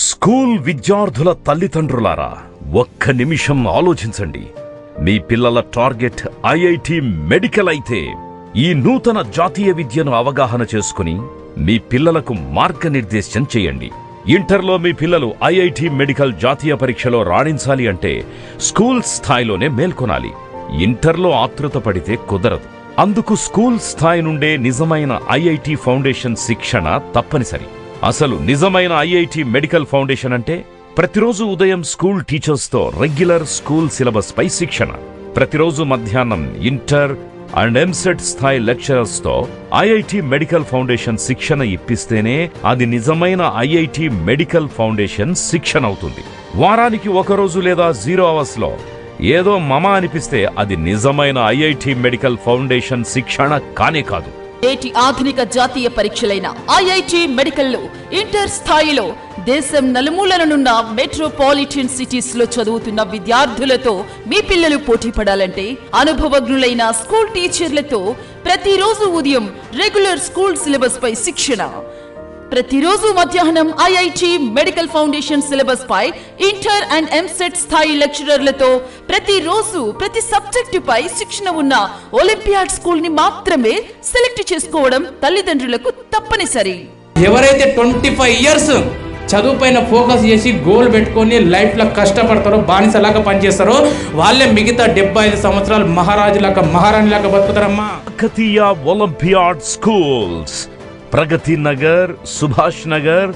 School విద్యార్థుల తల్లిదండ్రులారా, ఒక్క నిమిషం ఆలోచించండి. మీ పిల్లల టార్గెట్ ఐఐటి మెడికల్ అయితే ఈ నూతన జాతీయ విద్యను అవగాహన చేసుకుని మీ పిల్లలకు మార్గనిర్దేశం చేయండి. ఇంటర్లో మీ పిల్లలు ఐఐటి మెడికల్ జాతీయ పరీక్షలో రాణించాలి అంటే స్కూల్ స్థాయిలోనే మేల్కొనాలి. ఇంటర్లో ఆతృత పడితే కుదరదు. అందుకు స్కూల్ స్థాయి నుండే నిజమైన ఐఐటి ఫౌండేషన్ శిక్షణ తప్పనిసరి. అసలు నిజమైన ఐఐటి మెడికల్ ఫౌండేషన్ అంటే ప్రతిరోజు ఉదయం స్కూల్ టీచర్స్తో రెగ్యులర్ స్కూల్ సిలబస్ పై శిక్షణ, ప్రతిరోజు మధ్యాహ్నం ఇంటర్ అండ్ ఎంసెట్ స్థాయి లెక్చరర్స్తో ఐఐటి మెడికల్ ఫౌండేషన్ శిక్షణ ఇప్పిస్తేనే అది నిజమైన ఐఐటి మెడికల్ ఫౌండేషన్ శిక్షణ అవుతుంది. వారానికి ఒకరోజు లేదా 0 అవర్స్లో ఏదో మమ అనిపిస్తే అది నిజమైన ఐఐటి మెడికల్ ఫౌండేషన్ శిక్షణ కానే కాదు. నేటి ఆధునిక జాతీయ పరీక్షలైన ఐఐటి మెడికల్లో ఇంటర్ స్థాయిలో దేశం నలుమూలలనున్న మెట్రోపాలిటన్ సిటీస్ లో చదువుతున్న విద్యార్థులతో మీ పిల్లలు పోటీ పడాలంటే అనుభవజ్ఞులైన స్కూల్ టీచర్లతో ప్రతిరోజు ఉదయం రెగ్యులర్ స్కూల్ సిలబస్ పై శిక్షణ, ప్రతిరోజు మధ్యాహ్నం ఐఐటి మెడికల్ ఫౌండేషన్ సిలబస్ పై ఇంటర్ అండ్ ఎంసెట్ స్థాయి లెక్చరర్లతో ప్రతిరోజు ప్రతి సబ్జెక్టు పై శిక్షణ ఉన్న ఒలింపియాడ్ స్కూల్ ని మాత్రమే సెలెక్ట్ చేసుకోవడం తల్లిదండ్రులకు తప్పనిసరి. ఎవరైతే 25 ఇయర్స్ చదువు పైన ఫోకస్ చేసి గోల్ పెట్టుకొని లైఫ్ లో కష్టపడతారో, బానిసలాగా పనిచేస్తారో వాళ్ళే మిగతా 75 సంవత్సరాలు మహారాజులాగా మహారాణిలాగా బతుకుతారమ్మా. Kakatiya olympiad schools, Pragati Nagar, Subhash Nagar,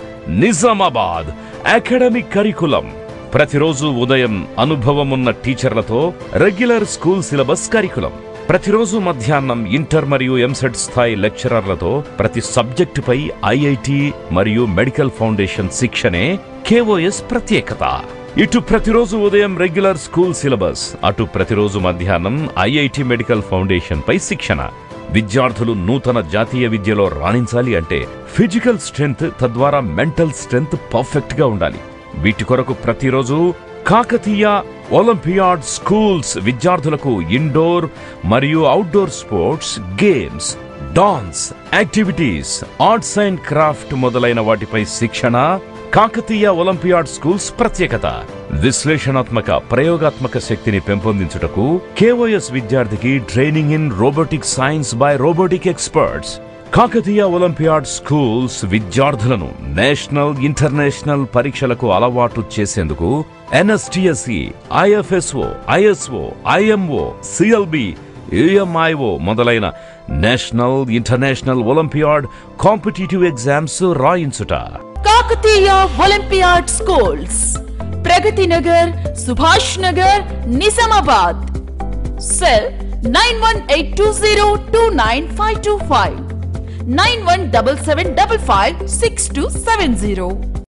Nizamabad. Academic curriculum ప్రతిరోజు ఉదయం అనుభవమున్న టీచర్లతో రెగ్యులర్ స్కూల్ సిలబస్ కరికులం, ప్రతిరోజు మధ్యాహ్నం ఇంటర్ మరియు ఎంసెట్ స్థాయి లెక్చరర్లతో ప్రతి సబ్జెక్టుపై ఐఐటి మరియు మెడికల్ ఫౌండేషన్ శిక్షణే కేఓఎస్ ప్రత్యేకత. ఇటు ప్రతిరోజు ఉదయం రెగ్యులర్ స్కూల్ సిలబస్, అటు ప్రతిరోజు మధ్యాహ్నం ఐఐటి మెడికల్ ఫౌండేషన్ పై శిక్షణ. విద్యార్థులు నూతన జాతీయ విద్యలో రాణించాలి అంటే ఫిజికల్ స్ట్రెంగ్త్, తద్వారా మెంటల్ స్ట్రెంగ్త్ పర్ఫెక్ట్ గా ఉండాలి. వీటి కొరకు ప్రతిరోజు కాకతీయ ఒలింపియాడ్ స్కూల్స్ విద్యార్థులకు ఇండోర్ మరియు outdoor sports, games, dance, activities, arts and craft మొదలైన వాటిపై శిక్షణ. కాకతీయ ఒలింపియాడ్ స్కూల్స్ ప్రత్యేకత విశ్లేషణాత్మక, ప్రయోగాత్మక శక్తిని పెంపొందించుటకు కేఓఎస్ విద్యార్థికి training in robotic science by robotic experts. Kakatiya olympiad schools విద్యార్థులను నేషనల్, ఇంటర్నేషనల్ పరీక్షలకు అలవాటు చేసేందుకు ఎన్ఎస్టిఎస్సి, ఐఎఫ్ఎస్ఓ, ఐఎస్ఓ, ఐఎంఓ, సిఎల్బి, యుఎంఐఓ మొదలైన national, international olympiad competitive exams రాయించుట. Kakatiya olympiad schools, Pragati Nagar, Subhash Nagar, Nizamabad. Cell 9182029525, 9177556270.